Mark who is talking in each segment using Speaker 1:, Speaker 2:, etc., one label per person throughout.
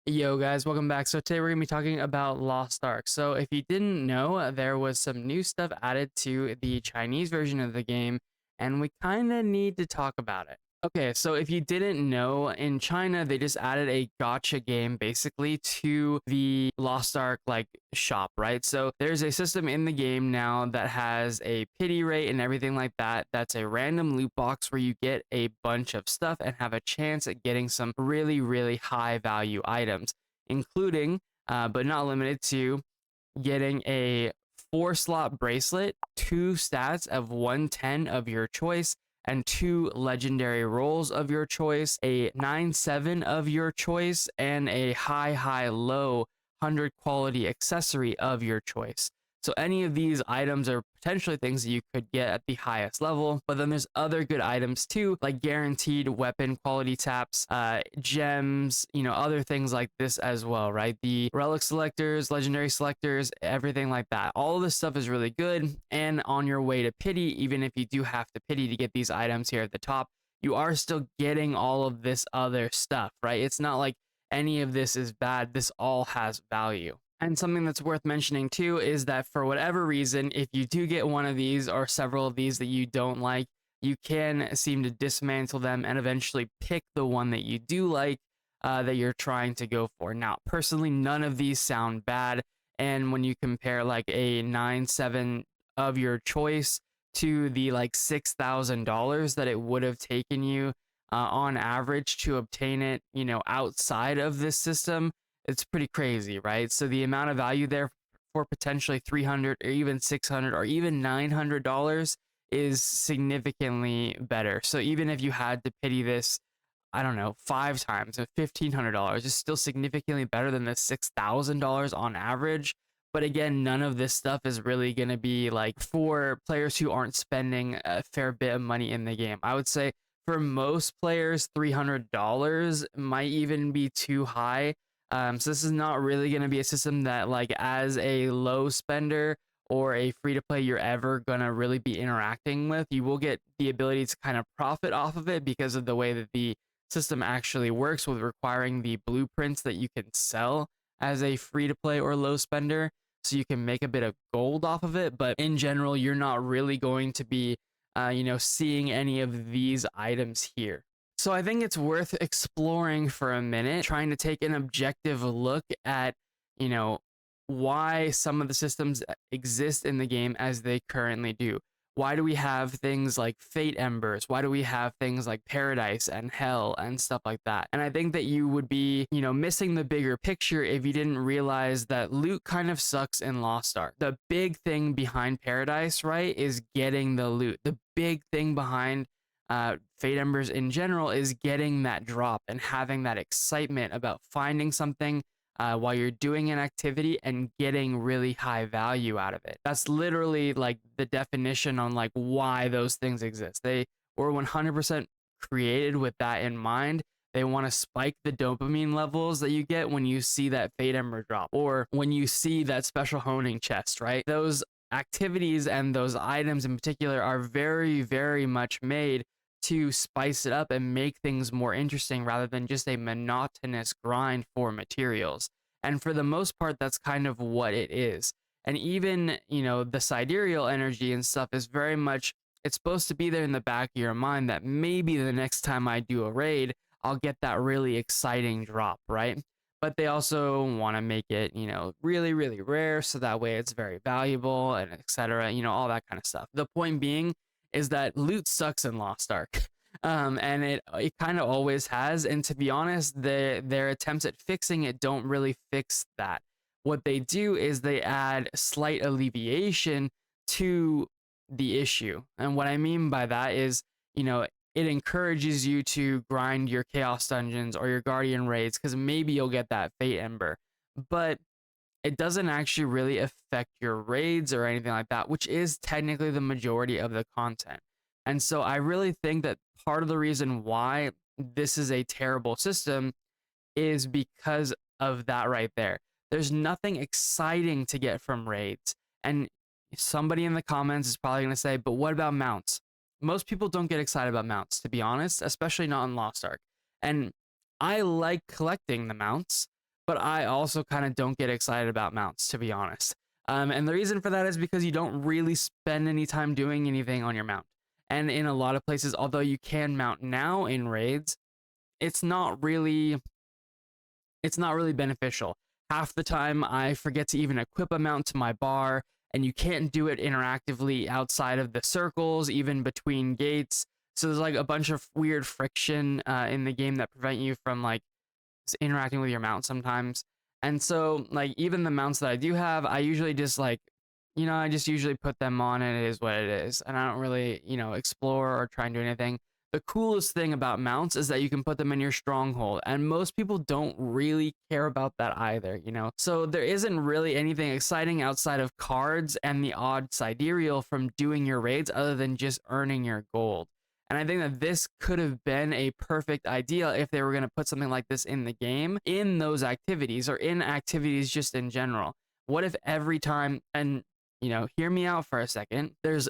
Speaker 1: Yo guys, welcome back. So today we're gonna be talking about Lost Ark. So if you didn't know, there was some new stuff added to the Chinese version of the game, and we kind of need to talk about it. Okay, so if you didn't know, in China they just added a gotcha game basically to the Lost Ark shop, right? So there's a system in the game now that has a pity rate and everything like that. That's a random loot box where you get a bunch of stuff and have a chance at getting some really high value items, including but not limited to getting a 4 slot bracelet, 2 stats of 110 of your choice, and 2 legendary rolls of your choice, a 9/7 of your choice, and a high low 100 quality accessory of your choice. So any of these items are potentially things that you could get at the highest level, but then there's other good items too, like guaranteed weapon quality taps, gems, other things like this as well, right? The relic selectors, legendary selectors, everything like that. All of this stuff is really good, and on your way to pity, even if you do have to pity to get these items here at the top, you are still getting all of this other stuff, right? It's not like any of this is bad. This all has value. And something that's worth mentioning too is that for whatever reason, if you do get one of these or several of these that you don't like, you can seem to dismantle them and eventually pick the one that you do like, that you're trying to go for. Now, personally, none of these sound bad. And when you compare like a 9/7 of your choice to the like $6,000 that it would have taken you on average to obtain it, outside of this system, it's pretty crazy, right? So the amount of value there for potentially 300 or even 600 or even $900 is significantly better. So even if you had to pity this, I don't know, 5 times at $1,500, is still significantly better than the $6,000 on average. But again, none of this stuff is really going to be like for players who aren't spending a fair bit of money in the game. I would say for most players, $300 might even be too high. So this is not really going to be a system that, like, as a low spender or a free to play, you're ever going to really be interacting with. You will get the ability to kind of profit off of it because of the way that the system actually works, with requiring the blueprints that you can sell as a free to play or low spender. So you can make a bit of gold off of it. But in general, you're not really going to be, seeing any of these items here. So I think it's worth exploring for a minute, trying to take an objective look at, you know, why some of the systems exist in the game as they currently do. Why do we have things like Fate Embers? Why do we have things like Paradise and Hell and stuff like that? And I think that you would be, missing the bigger picture if you didn't realize that loot kind of sucks in Lost Ark. The big thing behind Paradise, right, is getting the loot. The big thing behind Fate Embers in general is getting that drop and having that excitement about finding something while you're doing an activity and getting really high value out of it. That's literally like the definition on like why those things exist. They were 100% created with that in mind. They want to spike the dopamine levels that you get when you see that Fate Ember drop or when you see that special honing chest, right? Those activities and those items in particular are very much made to spice it up and make things more interesting rather than just a monotonous grind for materials. And for the most part, that's kind of what it is. And even, the sidereal energy and stuff is very much, it's supposed to be there in the back of your mind that maybe the next time I do a raid, I'll get that really exciting drop, right? But they also want to make it, really rare. So that way it's very valuable and etc., all that kind of stuff. The point being is that loot sucks in Lost Ark. And it kind of always has. And to be honest, their attempts at fixing it don't really fix that. What they do is they add slight alleviation to the issue. And what I mean by that is, it encourages you to grind your chaos dungeons or your guardian raids because maybe you'll get that fate ember. But it doesn't actually really affect your raids or anything like that, which is technically the majority of the content. And so I really think that part of the reason why this is a terrible system is because of that right there. There's nothing exciting to get from raids. And somebody in the comments is probably going to say, but what about mounts? Most people don't get excited about mounts, to be honest, especially not in Lost Ark. And I like collecting the mounts, but I also kind of don't get excited about mounts, to be honest. And the reason for that is because you don't really spend any time doing anything on your mount. And in a lot of places, although you can mount now in raids, it's not really it's not really beneficial. Half the time I forget to even equip a mount to my bar, and you can't do it interactively outside of the circles, even between gates. So there's like a bunch of weird friction in the game that prevent you from like interacting with your mount sometimes. And so like even the mounts that I do have, I usually just like, I just usually put them on and it is what it is. And I don't really, explore or try and do anything. The coolest thing about mounts is that you can put them in your stronghold, and most people don't really care about that either. So there isn't really anything exciting outside of cards and the odd sidereal from doing your raids other than just earning your gold. And I think that this could have been a perfect idea if they were going to put something like this in the game, in those activities, or in activities just in general. What if every time, and hear me out for a second. There's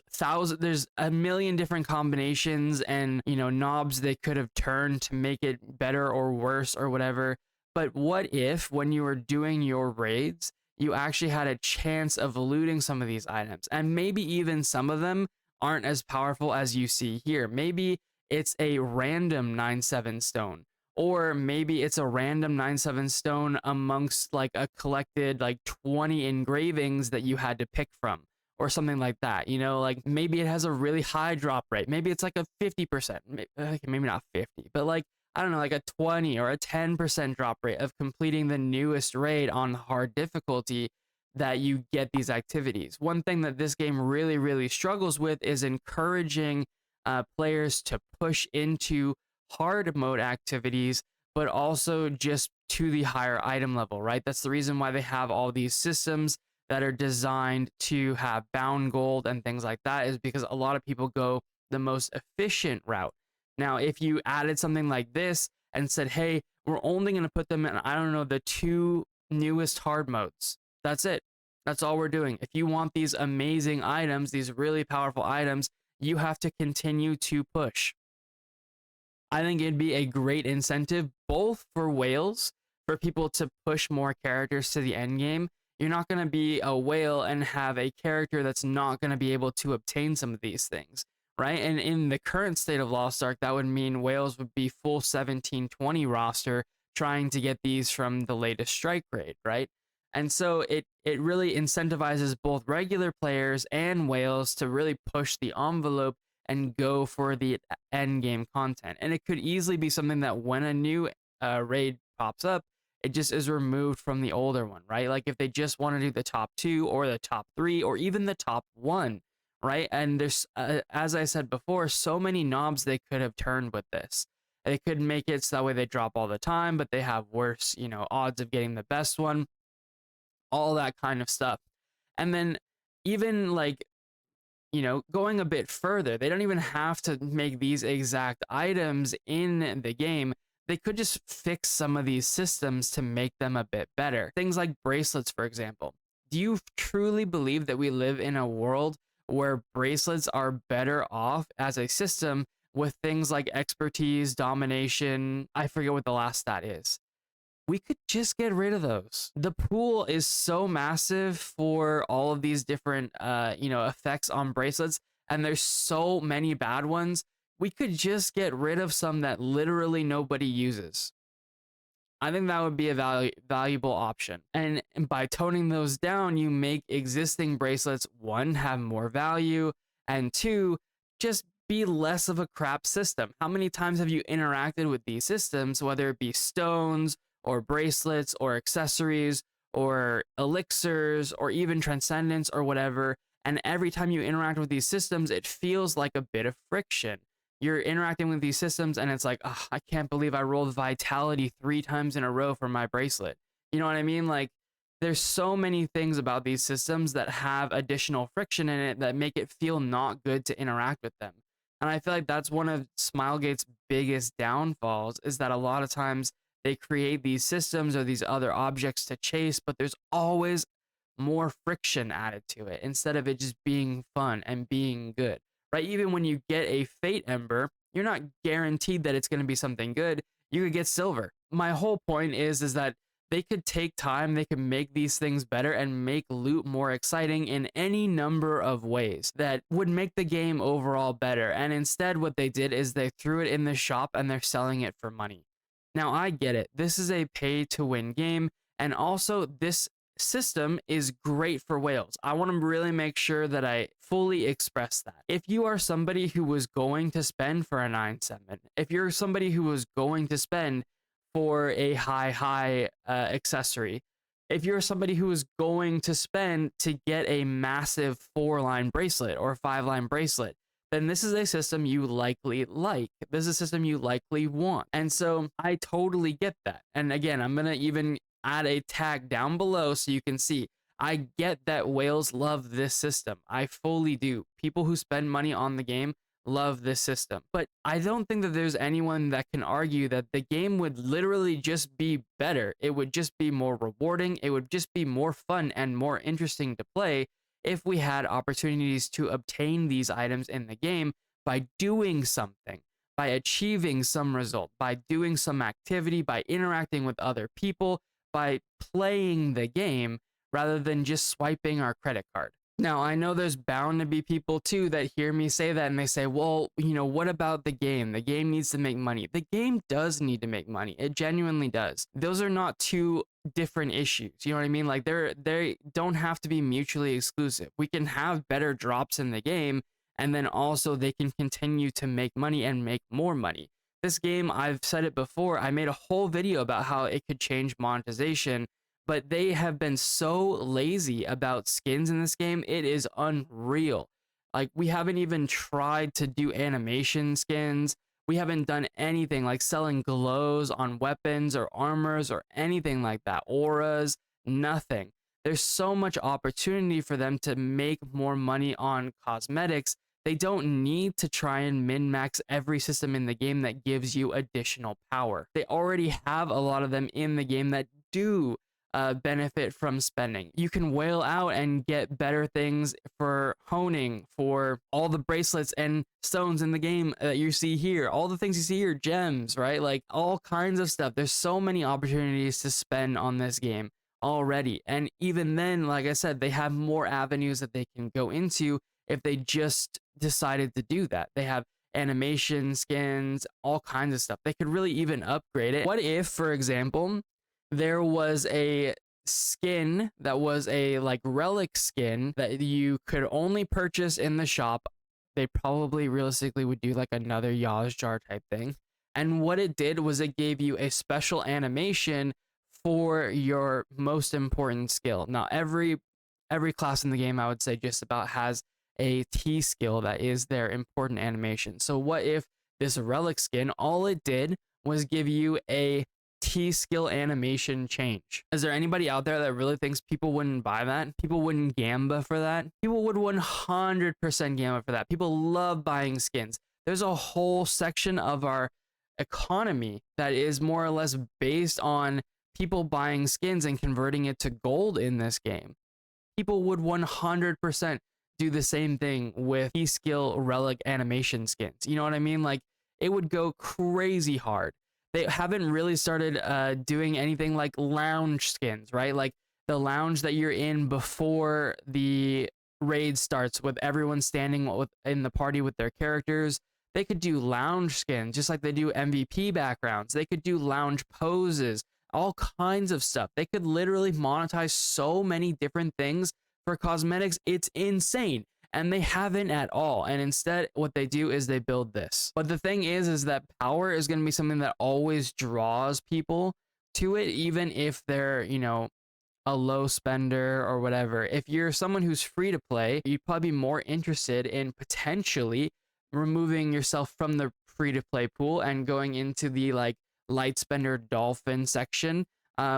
Speaker 1: a million different combinations and, knobs they could have turned to make it better or worse or whatever. But what if when you were doing your raids, you actually had a chance of looting some of these items, and maybe even some of them aren't as powerful as you see here. Maybe it's a random 9/7 stone, or maybe it's a random 9/7 stone amongst like a collected like 20 engravings that you had to pick from, or something like that. Like maybe it has a really high drop rate. Maybe it's like a 50%, maybe not 50, but like, I don't know, like a 20 or a 10% drop rate of completing the newest raid on hard difficulty, that you get these activities. One thing that this game really, really struggles with is encouraging players to push into hard mode activities, but also just to the higher item level, right? That's the reason why they have all these systems that are designed to have bound gold and things like that, is because a lot of people go the most efficient route. Now, if you added something like this and said, hey, we're only going to put them in, I don't know, the 2 newest hard modes. That's it. That's all we're doing. If you want these amazing items, these really powerful items, you have to continue to push. I think it'd be a great incentive both for whales, for people to push more characters to the end game. You're not going to be a whale and have a character that's not going to be able to obtain some of these things, right? And in the current state of Lost Ark, that would mean whales would be full 1720 roster trying to get these from the latest strike raid, right? And so it really incentivizes both regular players and whales to really push the envelope and go for the end game content. And it could easily be something that when a new raid pops up, it just is removed from the older one, right? Like if they just want to do the top 2 or the top 3 or even the top 1, right? And there's, as I said before, so many knobs they could have turned with this. They could make it so that way they drop all the time, but they have worse, odds of getting the best one, all that kind of stuff. And then even like, going a bit further, they don't even have to make these exact items in the game. They could just fix some of these systems to make them a bit better. Things like bracelets, for example. Do you truly believe that we live in a world where bracelets are better off as a system with things like expertise, domination? I forget what the last stat is. We could just get rid of those. The pool is so massive for all of these different effects on bracelets, and there's so many bad ones. We could just get rid of some that literally nobody uses. I think that would be a valuable option. And by toning those down, you make existing bracelets, 1, have more value, and 2, just be less of a crap system. How many times have you interacted with these systems, whether it be stones or bracelets or accessories or elixirs or even transcendence or whatever, and every time you interact with these systems, it feels like a bit of friction. You're interacting with these systems and it's like, oh, I can't believe I rolled vitality 3 times in a row for my bracelet. You know what I mean? Like, there's so many things about these systems that have additional friction in it that make it feel not good to interact with them. And I feel like that's one of Smilegate's biggest downfalls, is that a lot of times they create these systems or these other objects to chase, but there's always more friction added to it instead of it just being fun and being good, right? Even when you get a Fate Ember, you're not guaranteed that it's going to be something good. You could get silver. My whole point is that They could take time, they could make these things better and make loot more exciting in any number of ways that would make the game overall better. And instead, what they did is they threw it in the shop and they're selling it for money. Now, I get it. This is a pay to win game. And also, this system is great for whales. I want to really make sure that I fully express that. If you are somebody who was going to spend for a 9/7, if you're somebody who was going to spend for a high accessory, if you're somebody who is going to spend to get a massive 4-line bracelet or 5-line bracelet, then this is a system you likely like. This is a system you likely want. And so I totally get that. And again, I'm going to even add a tag down below so you can see. I get that whales love this system. I fully do. People who spend money on the game love this system. But I don't think that there's anyone that can argue that the game would literally just be better. It would just be more rewarding. It would just be more fun and more interesting to play if we had opportunities to obtain these items in the game by doing something, by achieving some result, by doing some activity, by interacting with other people, by playing the game rather than just swiping our credit card. Now, I know there's bound to be people too that hear me say that and they say, well, what about the game? The game needs to make money. The game does need to make money. It genuinely does. Those are not two different issues. You know what I mean? Like they don't have to be mutually exclusive. We can have better drops in the game and then also they can continue to make money and make more money. This game, I've said it before, I made a whole video about how it could change monetization, but they have been so lazy about skins in this game. It is unreal. Like, we haven't even tried to do animation skins. We haven't done anything like selling glows on weapons or armors or anything like that. Auras, nothing. There's so much opportunity for them to make more money on cosmetics. They don't need to try and min-max every system in the game that gives you additional power. They already have a lot of them in the game that do benefit from spending. You can whale out and get better things for honing, for all the bracelets and stones in the game that you see here. All the things you see here, gems, right? Like all kinds of stuff. There's so many opportunities to spend on this game already. And even then, like I said, they have more avenues that they can go into if they just decided to do that. They have animation skins, all kinds of stuff. They could really even upgrade it. What if, for example, there was a skin that was a like relic skin that you could only purchase in the shop? They probably realistically would do like another Yaz jar type thing. And what it did was it gave you a special animation for your most important skill. Now, every class in the game, I would say, just about has a T skill that is their important animation. So what if this relic skin, all it did was give you a T skill animation change? Is there anybody out there that really thinks people wouldn't buy that? People wouldn't gamba for that? People would 100% gamba for that. People love buying skins. There's a whole section of our economy that is more or less based on people buying skins and converting it to gold in this game. People would 100% do the same thing with T skill relic animation skins. You know what I mean? Like, it would go crazy hard. They haven't really started doing anything like lounge skins, right? Like the lounge that you're in before the raid starts with everyone standing in the party with their characters. They could do lounge skins just like they do MVP backgrounds. They could do lounge poses, all kinds of stuff. They could literally monetize so many different things for cosmetics. It's insane. And they haven't at all. And instead, what they do is they build this. But the thing is that power is going to be something that always draws people to it, even if they're, a low spender or whatever. If you're someone who's free to play, you'd probably be more interested in potentially removing yourself from the free to play pool and going into the like light spender dolphin section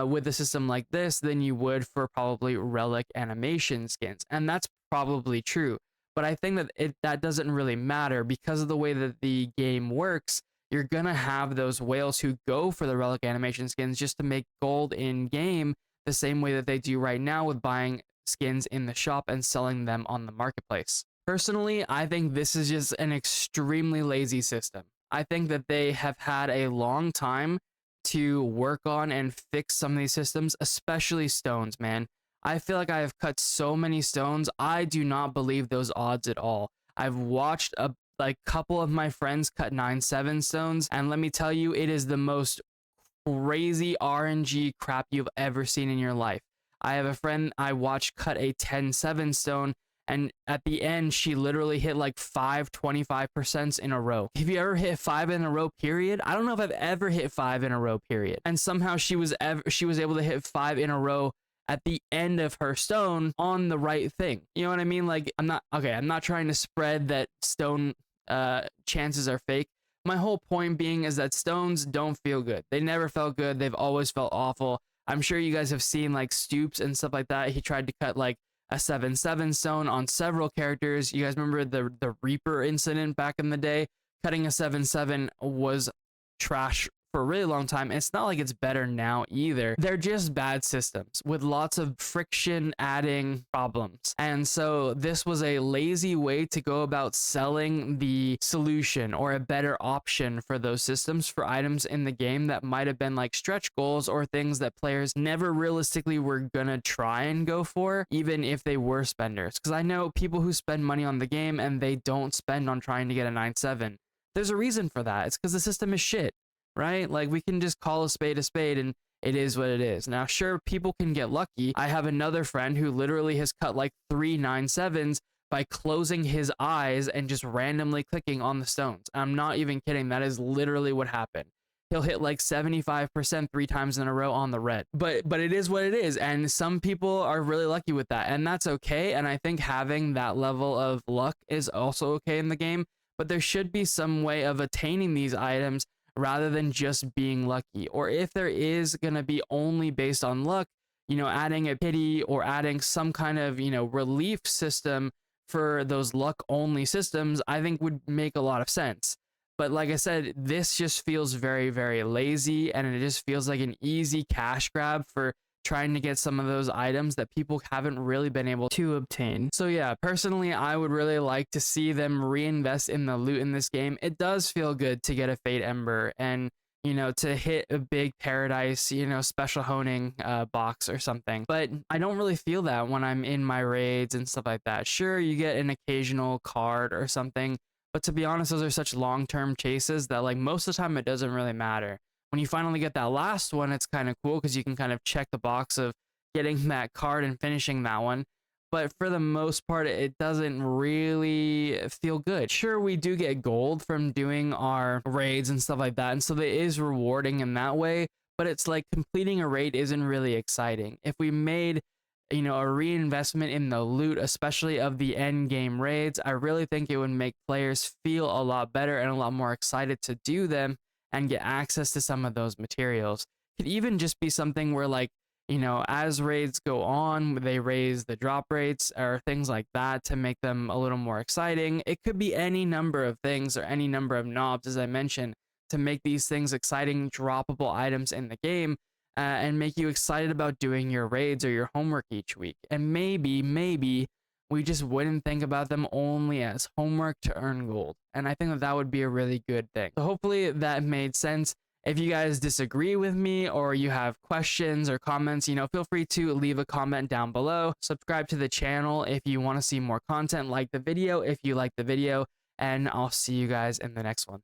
Speaker 1: with a system like this than you would for probably relic animation skins. And that's probably true. But I think that that doesn't really matter because of the way that the game works. You're going to have those whales who go for the relic animation skins just to make gold in game the same way that they do right now with buying skins in the shop and selling them on the marketplace. Personally, I think this is just an extremely lazy system. I think that they have had a long time to work on and fix some of these systems, especially stones, man. I feel like I have cut so many stones. I do not believe those odds at all. I've watched a couple of my friends cut 9/7 stones, and let me tell you, it is the most crazy RNG crap you've ever seen in your life. I have a friend I watched cut a 10/7 stone, and at the end, she literally hit like 5 25% in a row. Have you ever hit 5 in a row, period? I don't know if I've ever hit 5 in a row, period. And somehow she was able to hit 5 in a row at the end of her stone on the right thing. You know what I mean? Like, I'm not trying to spread that stone chances are fake. My whole point being is that stones don't feel good. They never felt good. They've always felt awful. I'm sure you guys have seen like Stoops and stuff like that. He tried to cut like a 7/7 stone on several characters. You guys remember the Reaper incident back in the day? Cutting a 7/7 was trash for a really long time. It's not like it's better now either. They're just bad systems with lots of friction adding problems. And so this was a lazy way to go about selling the solution or a better option for those systems for items in the game that might have been like stretch goals or things that players never realistically were gonna try and go for, even if they were spenders. Because I know people who spend money on the game and they don't spend on trying to get a 9/7. There's a reason for that. It's because the system is shit, right? Like, we can just call a spade and it is what it is. Now, sure, people can get lucky. I have another friend who literally has cut like 3 9/7s by closing his eyes and just randomly clicking on the stones. I'm not even kidding. That is literally what happened. He'll hit like 75% 3 times in a row on the red. But it is what it is. And some people are really lucky with that. And that's okay. And I think having that level of luck is also okay in the game. But there should be some way of attaining these items rather than just being lucky. Or if there is going to be only based on luck, you know, adding a pity or adding some kind of, you know, relief system for those luck only systems, I think would make a lot of sense. But like I said, this just feels very, very lazy, and it just feels like an easy cash grab for trying to get some of those items that people haven't really been able to obtain. So yeah, personally, I would really like to see them reinvest in the loot in this game. It does feel good to get a Fate Ember and, you know, to hit a big Paradise, you know, special honing box or something. But I don't really feel that when I'm in my raids and stuff like that. Sure, you get an occasional card or something, but to be honest, those are such long-term chases that like most of the time it doesn't really matter. When you finally get that last one, it's kind of cool because you can kind of check the box of getting that card and finishing that one. But for the most part, it doesn't really feel good. Sure, we do get gold from doing our raids and stuff like that, and so it is rewarding in that way, but it's like completing a raid isn't really exciting. If we made, you know, a reinvestment in the loot, especially of the end game raids, I really think it would make players feel a lot better and a lot more excited to do them and get access to some of those materials. It could even just be something where, like, you know, as raids go on, they raise the drop rates or things like that to make them a little more exciting. It could be any number of things or any number of knobs, as I mentioned, to make these things exciting, droppable items in the game and make you excited about doing your raids or your homework each week. And maybe we just wouldn't think about them only as homework to earn gold. And I think that that would be a really good thing. So hopefully that made sense. If you guys disagree with me or you have questions or comments, you know, feel free to leave a comment down below. Subscribe to the channel if you want to see more content. Like the video if you like the video, and I'll see you guys in the next one.